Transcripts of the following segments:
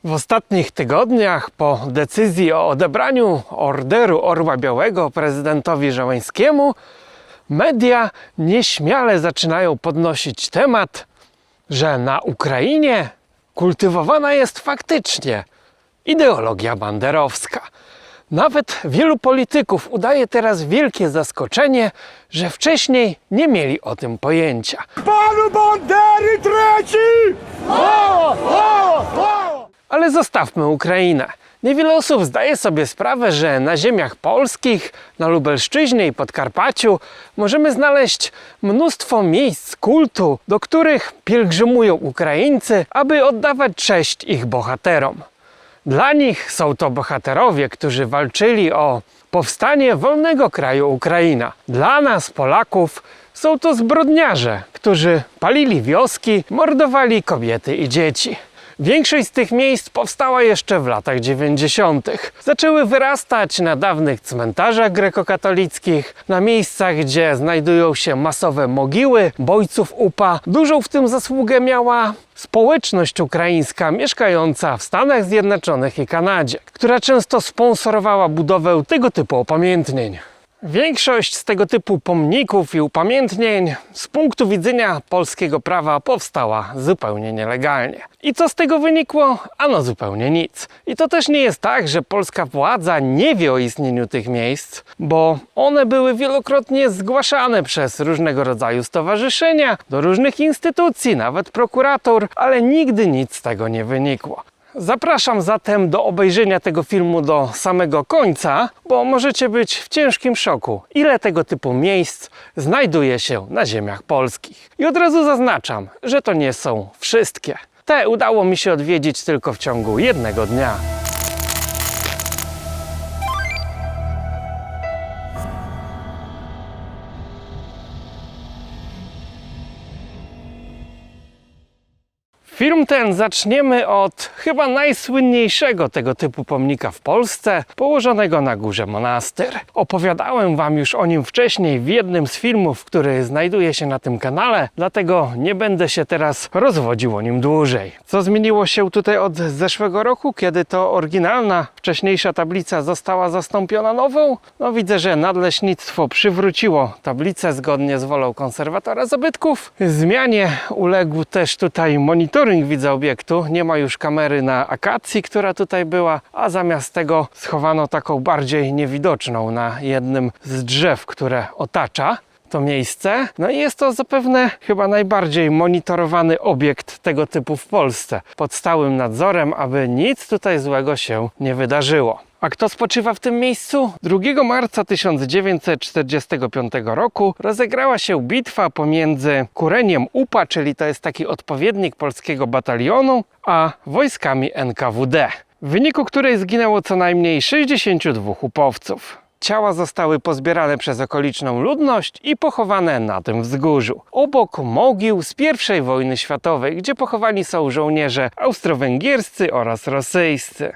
W ostatnich tygodniach po decyzji o odebraniu Orderu Orła Białego prezydentowi Żeleńskiemu media nieśmiale zaczynają podnosić temat, że na Ukrainie kultywowana jest faktycznie ideologia banderowska. Nawet wielu polityków udaje teraz wielkie zaskoczenie, że wcześniej nie mieli o tym pojęcia. Panu Bandery trzeci! Ale zostawmy Ukrainę. Niewiele osób zdaje sobie sprawę, że na ziemiach polskich, na Lubelszczyźnie i Podkarpaciu możemy znaleźć mnóstwo miejsc kultu, do których pielgrzymują Ukraińcy, aby oddawać cześć ich bohaterom. Dla nich są to bohaterowie, którzy walczyli o powstanie wolnego kraju Ukraina. Dla nas, Polaków, są to zbrodniarze, którzy palili wioski, mordowali kobiety i dzieci. Większość z tych miejsc powstała jeszcze w latach 90. Zaczęły wyrastać na dawnych cmentarzach grekokatolickich, na miejscach, gdzie znajdują się masowe mogiły bojców UPA. Dużą w tym zasługę miała społeczność ukraińska mieszkająca w Stanach Zjednoczonych i Kanadzie, która często sponsorowała budowę tego typu upamiętnień. Większość z tego typu pomników i upamiętnień z punktu widzenia polskiego prawa powstała zupełnie nielegalnie. I co z tego wynikło? Ano zupełnie nic. I to też nie jest tak, że polska władza nie wie o istnieniu tych miejsc, bo one były wielokrotnie zgłaszane przez różnego rodzaju stowarzyszenia, do różnych instytucji, nawet prokuratur, ale nigdy nic z tego nie wynikło. Zapraszam zatem do obejrzenia tego filmu do samego końca, bo możecie być w ciężkim szoku, ile tego typu miejsc znajduje się na ziemiach polskich. I od razu zaznaczam, że to nie są wszystkie. Te udało mi się odwiedzić tylko w ciągu jednego dnia. Film ten zaczniemy od chyba najsłynniejszego tego typu pomnika w Polsce, położonego na górze Monastyr. Opowiadałem Wam już o nim wcześniej w jednym z filmów, który znajduje się na tym kanale, dlatego nie będę się teraz rozwodził o nim dłużej. Co zmieniło się tutaj od zeszłego roku, kiedy to oryginalna, wcześniejsza tablica została zastąpiona nową? No widzę, że Nadleśnictwo przywróciło tablicę zgodnie z wolą konserwatora zabytków. Zmianie uległ też tutaj monitoring widza obiektu. Nie ma już kamery na akacji, która tutaj była, a zamiast tego schowano taką bardziej niewidoczną na jednym z drzew, które otacza to miejsce. No i jest to zapewne chyba najbardziej monitorowany obiekt tego typu w Polsce. Pod stałym nadzorem, aby nic tutaj złego się nie wydarzyło. A kto spoczywa w tym miejscu? 2 marca 1945 roku rozegrała się bitwa pomiędzy Kureniem UPA, czyli to jest taki odpowiednik polskiego batalionu, a wojskami NKWD, w wyniku której zginęło co najmniej 62 upowców. Ciała zostały pozbierane przez okoliczną ludność i pochowane na tym wzgórzu, obok mogił z I wojny światowej, gdzie pochowani są żołnierze austro-węgierscy oraz rosyjscy.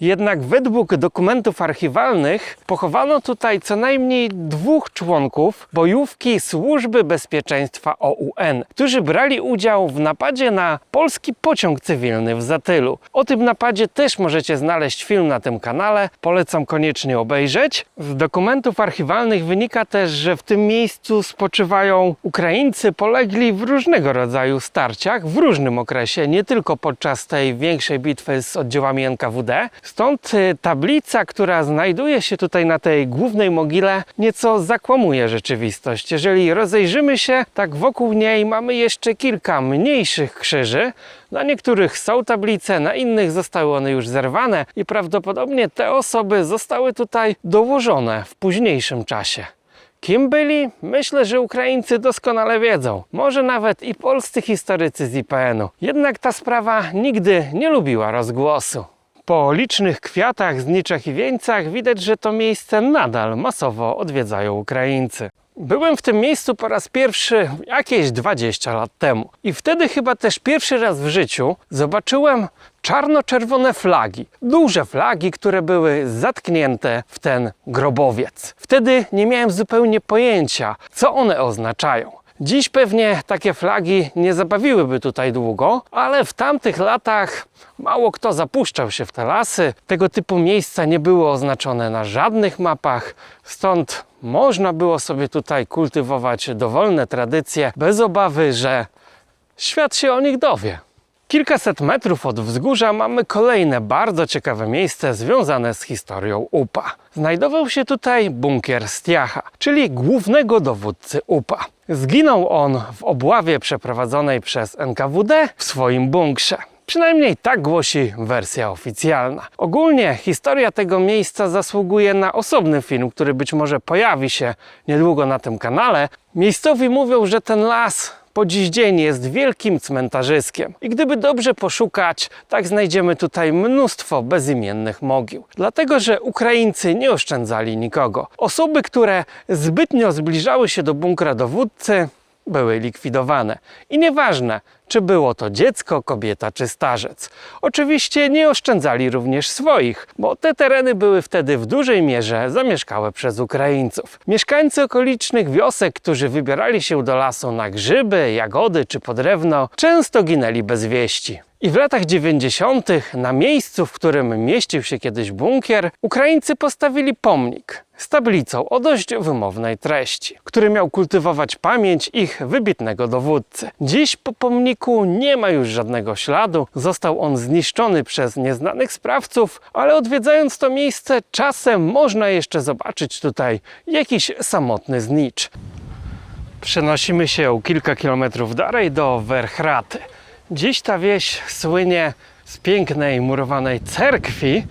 Jednak według dokumentów archiwalnych pochowano tutaj co najmniej 2 członków bojówki Służby Bezpieczeństwa OUN, którzy brali udział w napadzie na polski pociąg cywilny w Zatylu. O tym napadzie też możecie znaleźć film na tym kanale, polecam koniecznie obejrzeć. Z dokumentów archiwalnych wynika też, że w tym miejscu spoczywają Ukraińcy polegli w różnego rodzaju starciach, w różnym okresie, nie tylko podczas tej większej bitwy z oddziałami NKWD. Stąd tablica, która znajduje się tutaj na tej głównej mogile, nieco zakłamuje rzeczywistość. Jeżeli rozejrzymy się, tak wokół niej mamy jeszcze kilka mniejszych krzyży. Na niektórych są tablice, na innych zostały one już zerwane i prawdopodobnie te osoby zostały tutaj dołożone w późniejszym czasie. Kim byli? Myślę, że Ukraińcy doskonale wiedzą. Może nawet i polscy historycy z IPN-u. Jednak ta sprawa nigdy nie lubiła rozgłosu. Po licznych kwiatach, zniczach i wieńcach widać, że to miejsce nadal masowo odwiedzają Ukraińcy. Byłem w tym miejscu po raz pierwszy jakieś 20 lat temu. I wtedy chyba też pierwszy raz w życiu zobaczyłem czarno-czerwone flagi. Duże flagi, które były zatknięte w ten grobowiec. Wtedy nie miałem zupełnie pojęcia, co one oznaczają. Dziś pewnie takie flagi nie zabawiłyby tutaj długo, ale w tamtych latach mało kto zapuszczał się w te lasy. Tego typu miejsca nie były oznaczone na żadnych mapach, stąd można było sobie tutaj kultywować dowolne tradycje bez obawy, że świat się o nich dowie. Kilkaset metrów od wzgórza mamy kolejne bardzo ciekawe miejsce związane z historią UPA. Znajdował się tutaj bunkier Stiacha, czyli głównego dowódcy UPA. Zginął on w obławie przeprowadzonej przez NKWD w swoim bunkrze. Przynajmniej tak głosi wersja oficjalna. Ogólnie historia tego miejsca zasługuje na osobny film, który być może pojawi się niedługo na tym kanale. Miejscowi mówią, że ten las po dziś dzień jest wielkim cmentarzyskiem i gdyby dobrze poszukać, tak znajdziemy tutaj mnóstwo bezimiennych mogił. Dlatego, że Ukraińcy nie oszczędzali nikogo. Osoby, które zbytnio zbliżały się do bunkra dowódcy, były likwidowane. I nieważne, czy było to dziecko, kobieta czy starzec. Oczywiście nie oszczędzali również swoich, bo te tereny były wtedy w dużej mierze zamieszkałe przez Ukraińców. Mieszkańcy okolicznych wiosek, którzy wybierali się do lasu na grzyby, jagody czy po drewno, często ginęli bez wieści. I w latach 90. na miejscu, w którym mieścił się kiedyś bunkier, Ukraińcy postawili pomnik z tablicą o dość wymownej treści, który miał kultywować pamięć ich wybitnego dowódcy. Dziś po pomniku nie ma już żadnego śladu, został on zniszczony przez nieznanych sprawców, ale odwiedzając to miejsce czasem można jeszcze zobaczyć tutaj jakiś samotny znicz. Przenosimy się kilka kilometrów dalej do Werchraty. Dziś ta wieś słynie z pięknej murowanej cerkwi,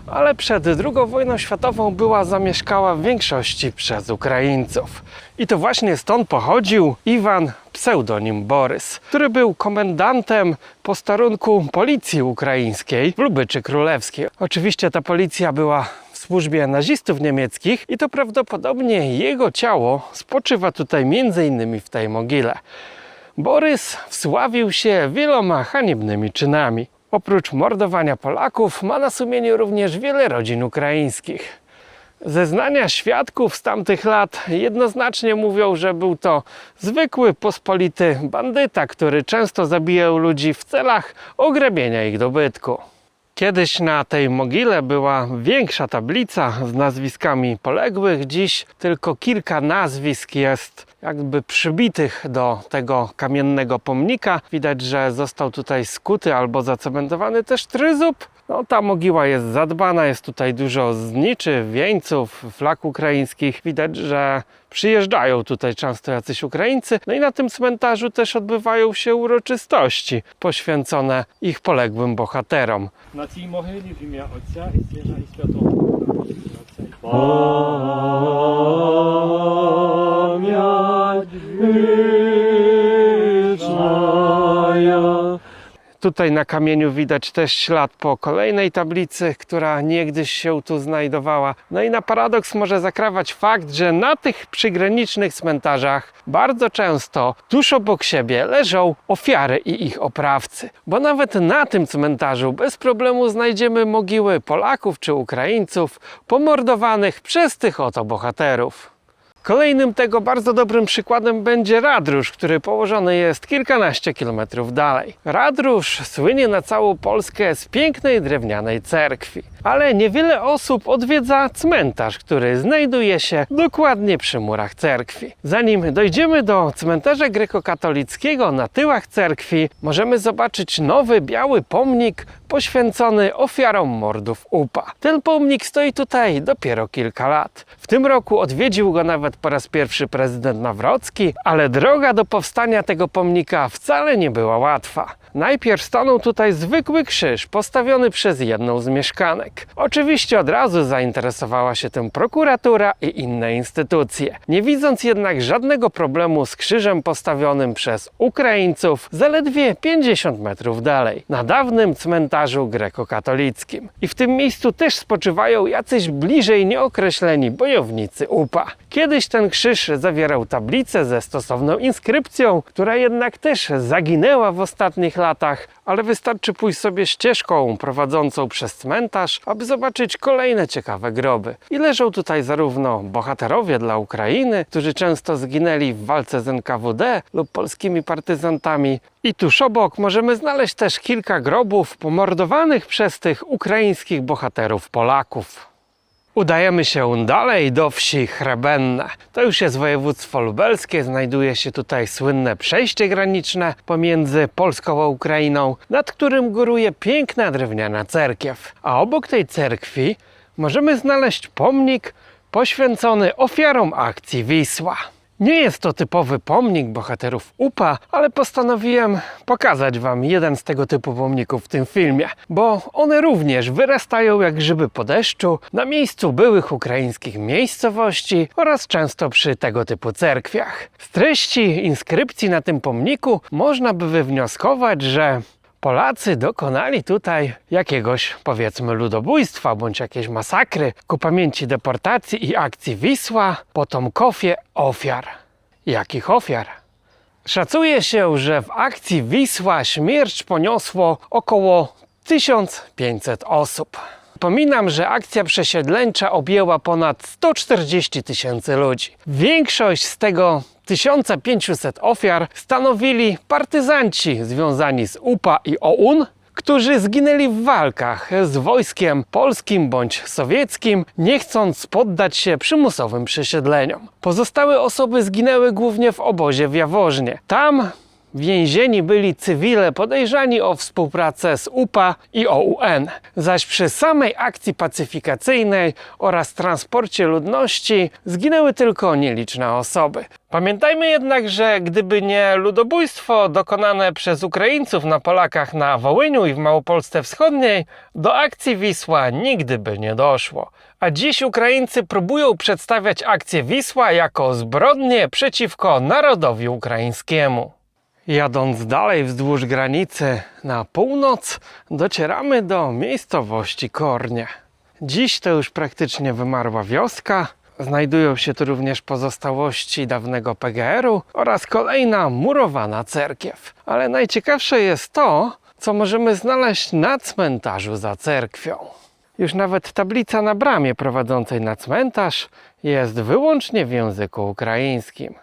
ale przed II wojną światową była zamieszkała w większości przez Ukraińców. I to właśnie stąd pochodził Iwan, pseudonim Borys, który był komendantem posterunku policji ukraińskiej w Lubyczy Królewskiej. Oczywiście ta policja była w służbie nazistów niemieckich i to prawdopodobnie jego ciało spoczywa tutaj m.in. w tej mogile. Borys wsławił się wieloma haniebnymi czynami. Oprócz mordowania Polaków ma na sumieniu również wiele rodzin ukraińskich. Zeznania świadków z tamtych lat jednoznacznie mówią, że był to zwykły, pospolity bandyta, który często zabijał ludzi w celach ograbienia ich dobytku. Kiedyś na tej mogile była większa tablica z nazwiskami poległych. Dziś tylko kilka nazwisk jest jakby przybitych do tego kamiennego pomnika. Widać, że został tutaj skuty albo zacementowany też tryzub. No, ta mogiła jest zadbana, jest tutaj dużo zniczy, wieńców, flag ukraińskich. Widać, że przyjeżdżają tutaj często jacyś Ukraińcy. No i na tym cmentarzu też odbywają się uroczystości poświęcone ich poległym bohaterom. Na цій могилі в ім'я Отця і Сина і Святого. Пам'ять вічна. Tutaj na kamieniu widać też ślad po kolejnej tablicy, która niegdyś się tu znajdowała. No i na paradoks może zakrawać fakt, że na tych przygranicznych cmentarzach bardzo często tuż obok siebie leżą ofiary i ich oprawcy. Bo nawet na tym cmentarzu bez problemu znajdziemy mogiły Polaków czy Ukraińców pomordowanych przez tych oto bohaterów. Kolejnym tego bardzo dobrym przykładem będzie Radrusz, który położony jest kilkanaście kilometrów dalej. Radrusz słynie na całą Polskę z pięknej drewnianej cerkwi. Ale niewiele osób odwiedza cmentarz, który znajduje się dokładnie przy murach cerkwi. Zanim dojdziemy do cmentarza grekokatolickiego na tyłach cerkwi, możemy zobaczyć nowy, biały pomnik poświęcony ofiarom mordów UPA. Ten pomnik stoi tutaj dopiero kilka lat. W tym roku odwiedził go nawet po raz pierwszy prezydent Nawrocki, ale droga do powstania tego pomnika wcale nie była łatwa. Najpierw stanął tutaj zwykły krzyż postawiony przez jedną z mieszkanek. Oczywiście od razu zainteresowała się tym prokuratura i inne instytucje. Nie widząc jednak żadnego problemu z krzyżem postawionym przez Ukraińców zaledwie 50 metrów dalej, na dawnym cmentarzu grekokatolickim. I w tym miejscu też spoczywają jacyś bliżej nieokreśleni bojownicy UPA. Kiedyś ten krzyż zawierał tablicę ze stosowną inskrypcją, która jednak też zaginęła w ostatnich latach. latach, ale wystarczy pójść sobie ścieżką prowadzącą przez cmentarz, aby zobaczyć kolejne ciekawe groby. I leżą tutaj zarówno bohaterowie dla Ukrainy, którzy często zginęli w walce z NKWD lub polskimi partyzantami. I tuż obok możemy znaleźć też kilka grobów pomordowanych przez tych ukraińskich bohaterów Polaków. Udajemy się dalej do wsi Chrebenne. To już jest województwo lubelskie, znajduje się tutaj słynne przejście graniczne pomiędzy Polską a Ukrainą, nad którym góruje piękna drewniana cerkiew. A obok tej cerkwi możemy znaleźć pomnik poświęcony ofiarom akcji Wisła. Nie jest to typowy pomnik bohaterów UPA, ale postanowiłem pokazać Wam jeden z tego typu pomników w tym filmie, bo one również wyrastają jak grzyby po deszczu na miejscu byłych ukraińskich miejscowości oraz często przy tego typu cerkwiach. Z treści inskrypcji na tym pomniku można by wywnioskować, że Polacy dokonali tutaj jakiegoś, powiedzmy, ludobójstwa bądź jakiejś masakry ku pamięci deportacji i akcji Wisła, potomkowie ofiar. Jakich ofiar? Szacuje się, że w akcji Wisła śmierć poniosło około 1500 osób. Przypominam, że akcja przesiedleńcza objęła ponad 140 000 ludzi. Większość z tego 1500 ofiar stanowili partyzanci związani z UPA i OUN, którzy zginęli w walkach z wojskiem polskim bądź sowieckim, nie chcąc poddać się przymusowym przesiedleniom. Pozostałe osoby zginęły głównie w obozie w Jaworznie. Tam więzieni byli cywile podejrzani o współpracę z UPA i OUN, zaś przy samej akcji pacyfikacyjnej oraz transporcie ludności zginęły tylko nieliczne osoby. Pamiętajmy jednak, że gdyby nie ludobójstwo dokonane przez Ukraińców na Polakach na Wołyniu i w Małopolsce Wschodniej, do akcji Wisła nigdy by nie doszło. A dziś Ukraińcy próbują przedstawiać akcję Wisła jako zbrodnię przeciwko narodowi ukraińskiemu. Jadąc dalej wzdłuż granicy na północ, docieramy do miejscowości Kornie. Dziś to już praktycznie wymarła wioska. Znajdują się tu również pozostałości dawnego PGR-u oraz kolejna murowana cerkiew. Ale najciekawsze jest to, co możemy znaleźć na cmentarzu za cerkwią. Już nawet tablica na bramie prowadzącej na cmentarz jest wyłącznie w języku ukraińskim.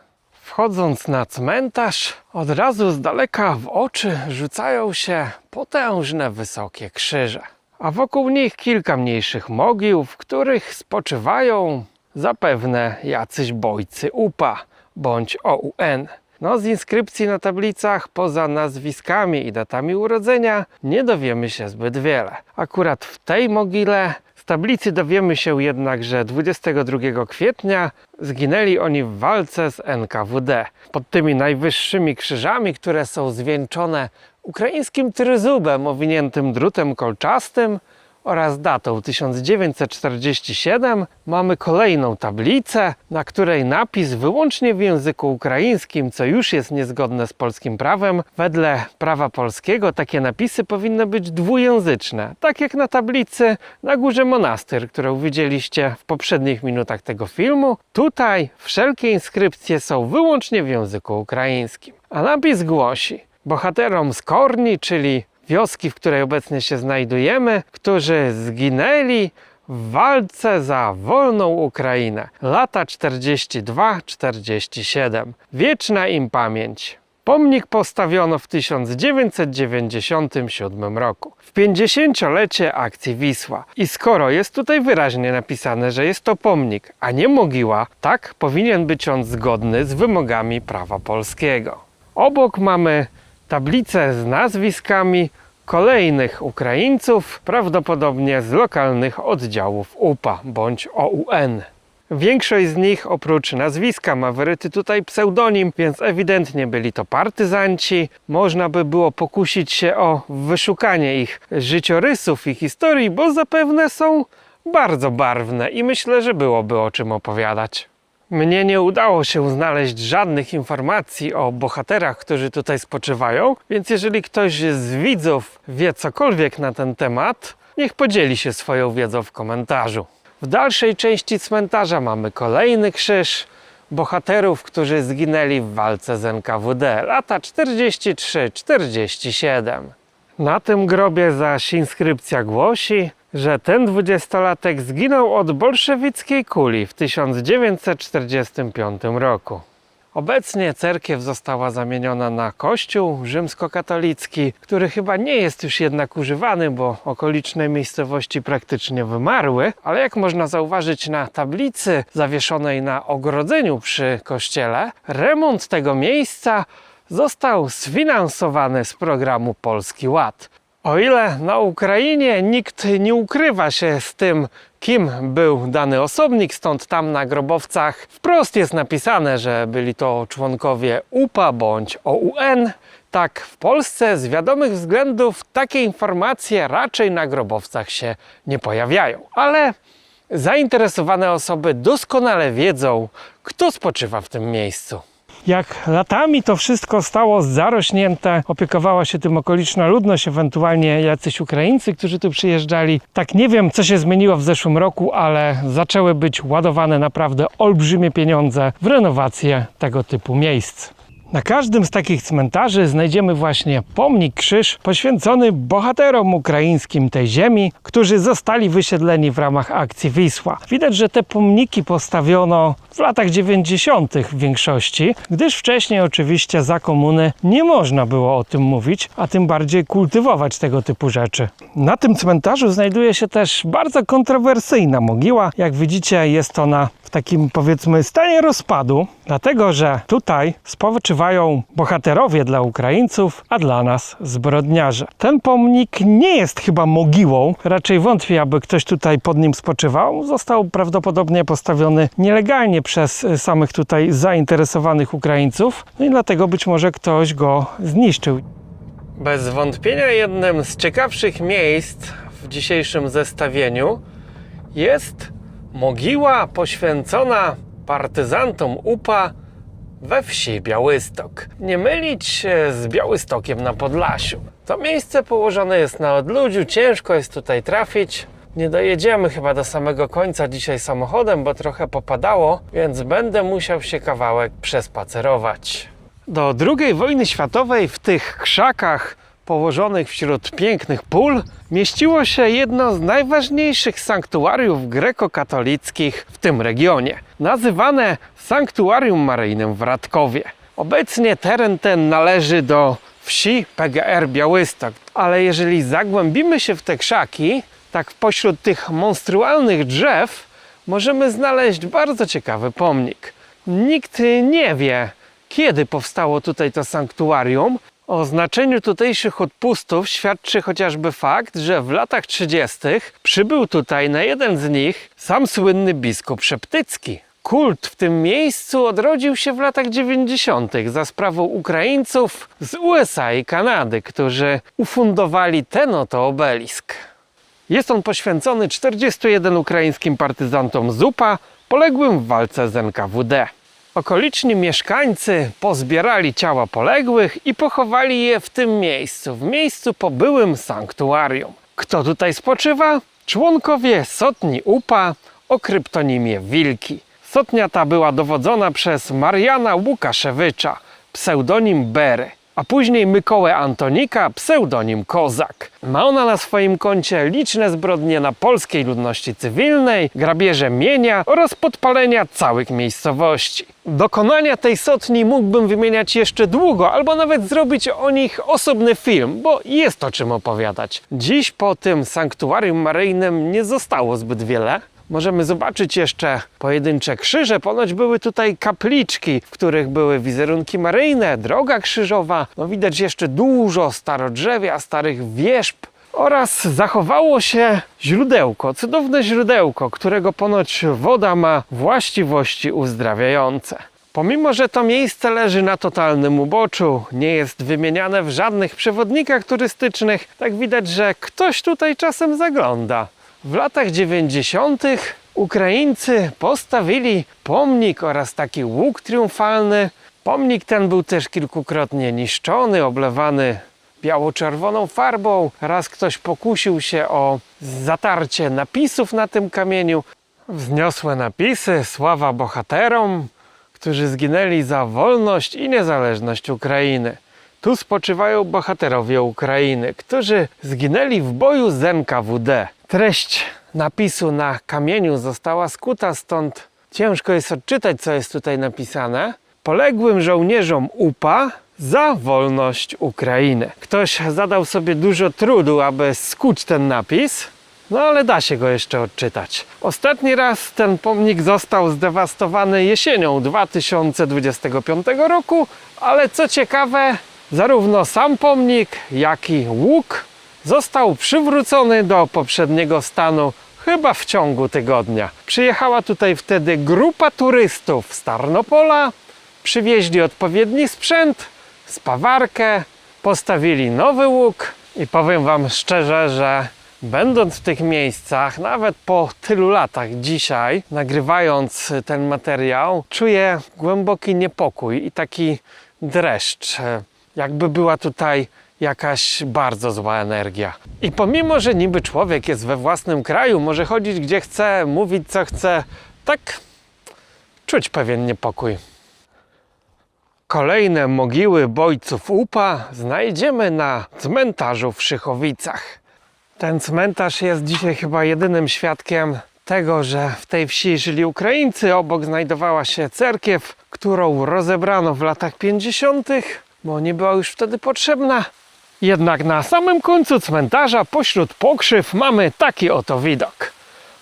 Wchodząc na cmentarz, od razu z daleka w oczy rzucają się potężne, wysokie krzyże. A wokół nich kilka mniejszych mogił, w których spoczywają zapewne jacyś bojcy UPA bądź OUN. No, z inskrypcji na tablicach, poza nazwiskami i datami urodzenia, nie dowiemy się zbyt wiele. Akurat w tej mogile z tablicy dowiemy się jednak, że 22 kwietnia zginęli oni w walce z NKWD. Pod tymi najwyższymi krzyżami, które są zwieńczone ukraińskim tryzubem owiniętym drutem kolczastym oraz datą 1947, mamy kolejną tablicę, na której napis wyłącznie w języku ukraińskim, co już jest niezgodne z polskim prawem. Wedle prawa polskiego takie napisy powinny być dwujęzyczne, tak jak na tablicy na górze Monastyr, którą widzieliście w poprzednich minutach tego filmu. Tutaj wszelkie inskrypcje są wyłącznie w języku ukraińskim. A napis głosi: bohaterom z Korni, czyli wioski, w której obecnie się znajdujemy, którzy zginęli w walce za wolną Ukrainę. Lata 42-47. Wieczna im pamięć. Pomnik postawiono w 1997 roku, w 50-lecie akcji Wisła. I skoro jest tutaj wyraźnie napisane, że jest to pomnik, a nie mogiła, tak powinien być on zgodny z wymogami prawa polskiego. Obok mamy tablicę z nazwiskami kolejnych Ukraińców, prawdopodobnie z lokalnych oddziałów UPA bądź OUN. Większość z nich oprócz nazwiska ma wyryty tutaj pseudonim, więc ewidentnie byli to partyzanci. Można by było pokusić się o wyszukanie ich życiorysów i historii, bo zapewne są bardzo barwne i myślę, że byłoby o czym opowiadać. Mnie nie udało się znaleźć żadnych informacji o bohaterach, którzy tutaj spoczywają, więc jeżeli ktoś z widzów wie cokolwiek na ten temat, niech podzieli się swoją wiedzą w komentarzu. W dalszej części cmentarza mamy kolejny krzyż, bohaterów, którzy zginęli w walce z NKWD, lata 43-47. Na tym grobie zaś inskrypcja głosi, że ten 20-latek zginął od bolszewickiej kuli w 1945 roku. Obecnie cerkiew została zamieniona na kościół rzymskokatolicki, który chyba nie jest już jednak używany, bo okoliczne miejscowości praktycznie wymarły, ale jak można zauważyć na tablicy zawieszonej na ogrodzeniu przy kościele, remont tego miejsca został sfinansowany z programu Polski Ład. O ile na Ukrainie nikt nie ukrywa się z tym, kim był dany osobnik, stąd tam na grobowcach wprost jest napisane, że byli to członkowie UPA bądź OUN, tak w Polsce z wiadomych względów takie informacje raczej na grobowcach się nie pojawiają. Ale zainteresowane osoby doskonale wiedzą, kto spoczywa w tym miejscu. Jak latami to wszystko stało zarośnięte, opiekowała się tym okoliczna ludność, ewentualnie jacyś Ukraińcy, którzy tu przyjeżdżali. Tak nie wiem, co się zmieniło w zeszłym roku, ale zaczęły być ładowane naprawdę olbrzymie pieniądze w renowację tego typu miejsc. Na każdym z takich cmentarzy znajdziemy właśnie pomnik krzyż poświęcony bohaterom ukraińskim tej ziemi, którzy zostali wysiedleni w ramach akcji Wisła. Widać, że te pomniki postawiono w latach 90. w większości, gdyż wcześniej oczywiście za komuny nie można było o tym mówić, a tym bardziej kultywować tego typu rzeczy. Na tym cmentarzu znajduje się też bardzo kontrowersyjna mogiła. Jak widzicie, jest ona w takim, powiedzmy, stanie rozpadu, dlatego że tutaj spoczywają bohaterowie dla Ukraińców, a dla nas zbrodniarze. Ten pomnik nie jest chyba mogiłą, raczej wątpię, aby ktoś tutaj pod nim spoczywał. Został prawdopodobnie postawiony nielegalnie przez samych tutaj zainteresowanych Ukraińców, no i dlatego być może ktoś go zniszczył. Bez wątpienia jednym z ciekawszych miejsc w dzisiejszym zestawieniu jest mogiła poświęcona partyzantom UPA we wsi Białystok. Nie mylić się z Białystokiem na Podlasiu. To miejsce położone jest na odludziu, ciężko jest tutaj trafić. Nie dojedziemy chyba do samego końca dzisiaj samochodem, bo trochę popadało, więc będę musiał się kawałek przespacerować. Do II wojny światowej w tych krzakach położonych wśród pięknych pól mieściło się jedno z najważniejszych sanktuariów grekokatolickich w tym regionie, nazywane Sanktuarium Maryjnym w Radkowie. Obecnie teren ten należy do wsi PGR Białystok, ale jeżeli zagłębimy się w te krzaki, tak pośród tych monstrualnych drzew możemy znaleźć bardzo ciekawy pomnik. Nikt nie wie, kiedy powstało tutaj to sanktuarium. O znaczeniu tutejszych odpustów świadczy chociażby fakt, że w latach 30. przybył tutaj na jeden z nich sam słynny biskup Szeptycki. Kult w tym miejscu odrodził się w latach 90. za sprawą Ukraińców z USA i Kanady, którzy ufundowali ten oto obelisk. Jest on poświęcony 41 ukraińskim partyzantom z UPA poległym w walce z NKWD. Okoliczni mieszkańcy pozbierali ciała poległych i pochowali je w tym miejscu, w miejscu po byłym sanktuarium. Kto tutaj spoczywa? Członkowie sotni UPA o kryptonimie Wilki. Sotnia ta była dowodzona przez Mariana Łukaszewicza, pseudonim Bery, a później Mykołę Antonika, pseudonim Kozak. Ma ona na swoim koncie liczne zbrodnie na polskiej ludności cywilnej, grabieże mienia oraz podpalenia całych miejscowości. Dokonania tej sotni mógłbym wymieniać jeszcze długo, albo nawet zrobić o nich osobny film, bo jest o czym opowiadać. Dziś po tym sanktuarium maryjnym nie zostało zbyt wiele. Możemy zobaczyć jeszcze pojedyncze krzyże. Ponoć były tutaj kapliczki, w których były wizerunki maryjne, droga krzyżowa. No widać jeszcze dużo starodrzewia, starych wierzb. Oraz zachowało się źródełko, cudowne źródełko, którego ponoć woda ma właściwości uzdrawiające. Pomimo że to miejsce leży na totalnym uboczu, nie jest wymieniane w żadnych przewodnikach turystycznych, tak widać, że ktoś tutaj czasem zagląda. W latach 90. Ukraińcy postawili pomnik oraz taki łuk triumfalny. Pomnik ten był też kilkukrotnie niszczony, oblewany biało-czerwoną farbą. Raz ktoś pokusił się o zatarcie napisów na tym kamieniu. Wzniosłe napisy, sława bohaterom, którzy zginęli za wolność i niezależność Ukrainy. Tu spoczywają bohaterowie Ukrainy, którzy zginęli w boju z NKWD. Treść napisu na kamieniu została skuta, stąd ciężko jest odczytać, co jest tutaj napisane. Poległym żołnierzom UPA za wolność Ukrainy. Ktoś zadał sobie dużo trudu, aby skuć ten napis, no ale da się go jeszcze odczytać. Ostatni raz ten pomnik został zdewastowany jesienią 2025 roku, ale co ciekawe, zarówno sam pomnik, jak i łuk został przywrócony do poprzedniego stanu chyba w ciągu tygodnia. Przyjechała tutaj wtedy grupa turystów z Tarnopola, przywieźli odpowiedni sprzęt, spawarkę, postawili nowy łuk i powiem wam szczerze, że będąc w tych miejscach, nawet po tylu latach dzisiaj, nagrywając ten materiał, czuję głęboki niepokój i taki dreszcz, jakby była tutaj jakaś bardzo zła energia. I pomimo, że niby człowiek jest we własnym kraju, może chodzić gdzie chce, mówić co chce, tak czuć pewien niepokój. Kolejne mogiły bojców UPA znajdziemy na cmentarzu w Szychowicach. Ten cmentarz jest dzisiaj chyba jedynym świadkiem tego, że w tej wsi żyli Ukraińcy. Obok znajdowała się cerkiew, którą rozebrano w latach 50., bo nie była już wtedy potrzebna. Jednak na samym końcu cmentarza, pośród pokrzyw, mamy taki oto widok.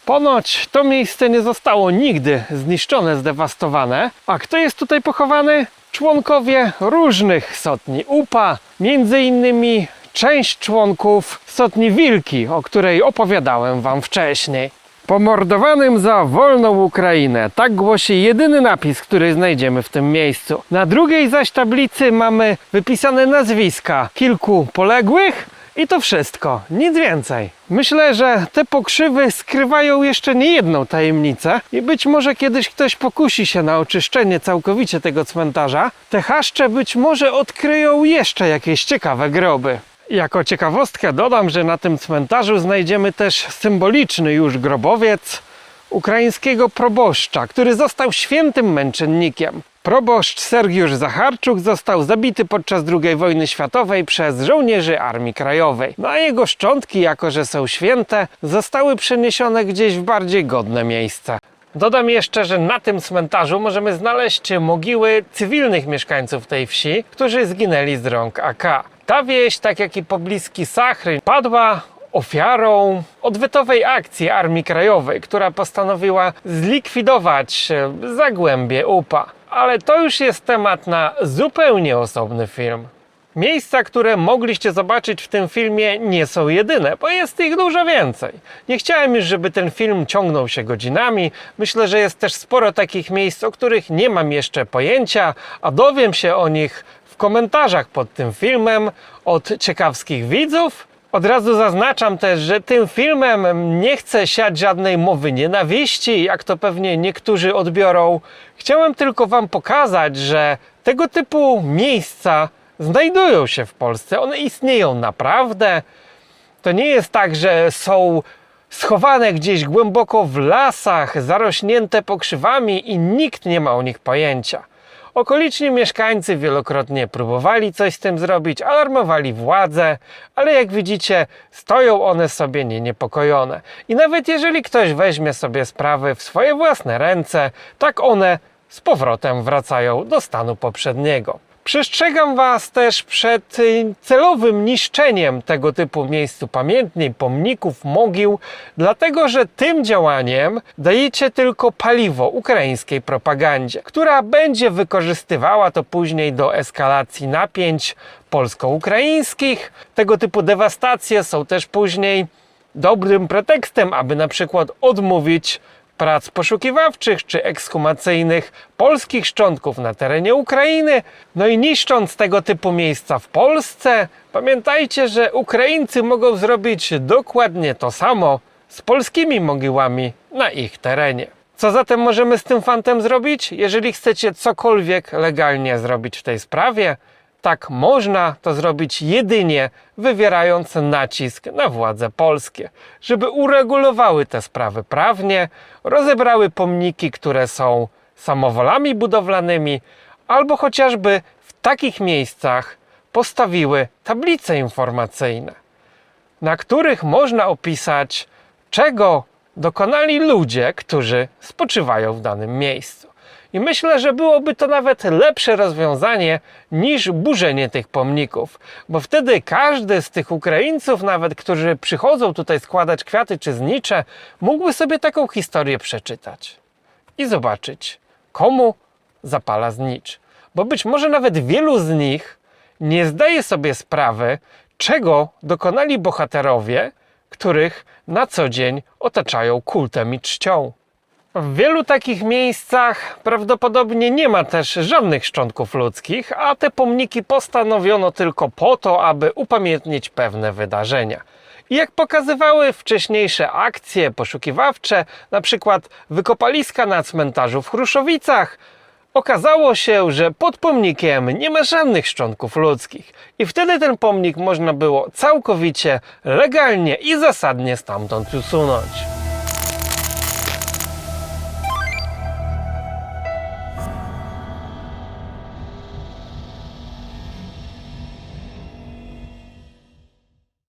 Ponoć to miejsce nie zostało nigdy zniszczone, zdewastowane. A kto jest tutaj pochowany? Członkowie różnych sotni UPA, między innymi część członków sotni Wilki, o której opowiadałem wam wcześniej. Pomordowanym za wolną Ukrainę. Tak głosi jedyny napis, który znajdziemy w tym miejscu. Na drugiej zaś tablicy mamy wypisane nazwiska kilku poległych i to wszystko, nic więcej. Myślę, że te pokrzywy skrywają jeszcze nie jedną tajemnicę i być może kiedyś ktoś pokusi się na oczyszczenie całkowicie tego cmentarza. Te chaszcze być może odkryją jeszcze jakieś ciekawe groby. Jako ciekawostkę dodam, że na tym cmentarzu znajdziemy też symboliczny już grobowiec ukraińskiego proboszcza, który został świętym męczennikiem. Proboszcz Sergiusz Zacharczuk został zabity podczas II wojny światowej przez żołnierzy Armii Krajowej. No a jego szczątki, jako że są święte, zostały przeniesione gdzieś w bardziej godne miejsce. Dodam jeszcze, że na tym cmentarzu możemy znaleźć mogiły cywilnych mieszkańców tej wsi, którzy zginęli z rąk AK. Ta wieś, tak jak i pobliski Sachry, padła ofiarą odwetowej akcji Armii Krajowej, która postanowiła zlikwidować zagłębie UPA. Ale to już jest temat na zupełnie osobny film. Miejsca, które mogliście zobaczyć w tym filmie, nie są jedyne, bo jest ich dużo więcej. Nie chciałem już, żeby ten film ciągnął się godzinami. Myślę, że jest też sporo takich miejsc, o których nie mam jeszcze pojęcia, a dowiem się o nich w komentarzach pod tym filmem od ciekawskich widzów. Od razu zaznaczam też, że tym filmem nie chcę siać żadnej mowy nienawiści, jak to pewnie niektórzy odbiorą. Chciałem tylko wam pokazać, że tego typu miejsca znajdują się w Polsce. One istnieją naprawdę. To nie jest tak, że są schowane gdzieś głęboko w lasach, zarośnięte pokrzywami i nikt nie ma o nich pojęcia. Okoliczni mieszkańcy wielokrotnie próbowali coś z tym zrobić, alarmowali władze, ale jak widzicie, stoją one sobie niepokojone. I nawet jeżeli ktoś weźmie sobie sprawy w swoje własne ręce, tak one z powrotem wracają do stanu poprzedniego. Przestrzegam was też przed celowym niszczeniem tego typu miejsc upamiętnień, pomników, mogił, dlatego że tym działaniem dajecie tylko paliwo ukraińskiej propagandzie, która będzie wykorzystywała to później do eskalacji napięć polsko-ukraińskich. Tego typu dewastacje są też później dobrym pretekstem, aby na przykład odmówić prac poszukiwawczych czy ekshumacyjnych polskich szczątków na terenie Ukrainy. No i niszcząc tego typu miejsca w Polsce, pamiętajcie, że Ukraińcy mogą zrobić dokładnie to samo z polskimi mogiłami na ich terenie. Co zatem możemy z tym fantem zrobić? Jeżeli chcecie cokolwiek legalnie zrobić w tej sprawie, tak można to zrobić jedynie wywierając nacisk na władze polskie, żeby uregulowały te sprawy prawnie, rozebrały pomniki, które są samowolami budowlanymi, albo chociażby w takich miejscach postawiły tablice informacyjne, na których można opisać, czego dokonali ludzie, którzy spoczywają w danym miejscu. I myślę, że byłoby to nawet lepsze rozwiązanie niż burzenie tych pomników, bo wtedy każdy z tych Ukraińców, nawet którzy przychodzą tutaj składać kwiaty czy znicze, mógłby sobie taką historię przeczytać i zobaczyć, komu zapala znicz. Bo być może nawet wielu z nich nie zdaje sobie sprawy, czego dokonali bohaterowie, których na co dzień otaczają kultem i czcią. W wielu takich miejscach prawdopodobnie nie ma też żadnych szczątków ludzkich, a te pomniki postanowiono tylko po to, aby upamiętnić pewne wydarzenia. I jak pokazywały wcześniejsze akcje poszukiwawcze, na przykład wykopaliska na cmentarzu w Chruszowicach, okazało się, że pod pomnikiem nie ma żadnych szczątków ludzkich. I wtedy ten pomnik można było całkowicie legalnie i zasadnie stamtąd usunąć.